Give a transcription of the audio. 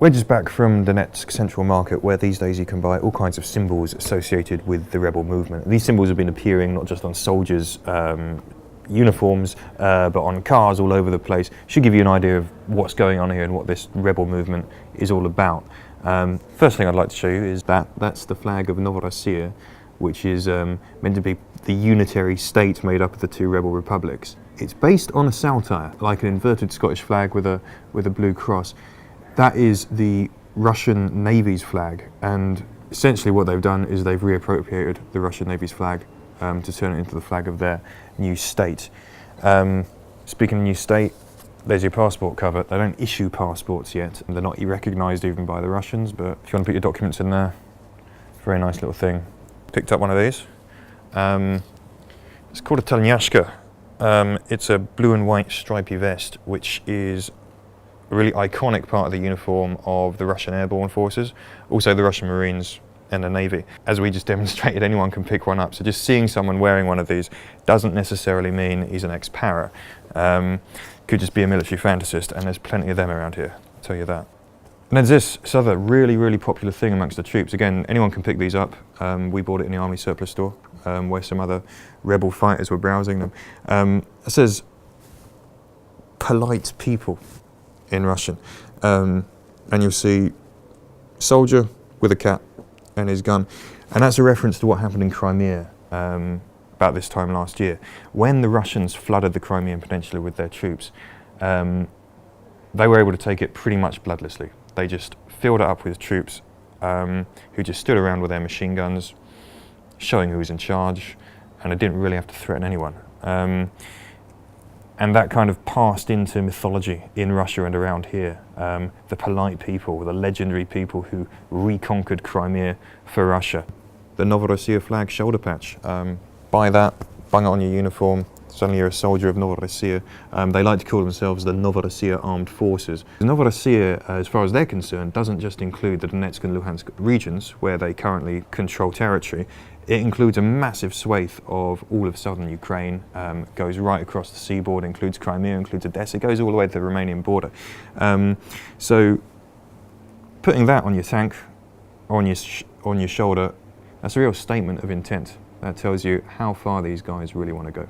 We're just back from Donetsk Central Market, where these days you can buy all kinds of symbols associated with the rebel movement. These symbols have been appearing not just on soldiers' uniforms, but on cars all over the place. Should give you an idea of what's going on here and what this rebel movement is all about. First thing I'd like to show you is that's the flag of Novorossiya, which is meant to be the unitary state made up of the two rebel republics. It's based on a saltire, like an inverted Scottish flag with a blue cross. That is the Russian Navy's flag, and essentially what they've done is they've reappropriated the Russian Navy's flag to turn it into the flag of their new state. Speaking of new state, there's your passport cover. They don't issue passports yet, and they're not recognised even by the Russians, but if you want to put your documents in there, very nice little thing. Picked up one of these. It's called a Telegraph. It's a blue and white stripy vest, which is a really iconic part of the uniform of the Russian airborne forces, also the Russian Marines and the Navy. As we just demonstrated, anyone can pick one up, so just seeing someone wearing one of these doesn't necessarily mean he's an ex-para. Could just be a military fantasist, and there's plenty of them around here, I'll tell you that. And there's this other really popular thing amongst the troops. Again, anyone can pick these up. We bought it in the army surplus store, where some other rebel fighters were browsing them. It says, "polite people" in Russian, and you'll see soldier with a cap and his gun, and that's a reference to what happened in Crimea about this time last year. When the Russians flooded the Crimean Peninsula with their troops, they were able to take it pretty much bloodlessly. They just filled it up with troops who just stood around with their machine guns, showing who was in charge, and they didn't really have to threaten anyone. And that kind of passed into mythology in Russia and around here. The polite people, the legendary people who reconquered Crimea for Russia. The Novorossiya flag shoulder patch. Buy that, bung it on your uniform, suddenly you're a soldier of Novorossiya. They like to call themselves the Novorossiya Armed Forces. Novorossiya, as far as they're concerned, doesn't just include the Donetsk and Luhansk regions, where they currently control territory. It includes a massive swathe of all of southern Ukraine, goes right across the seaboard, includes Crimea, includes Odessa, goes all the way to the Romanian border. So putting that on your tank, or on your shoulder, that's a real statement of intent. That tells you how far these guys really want to go.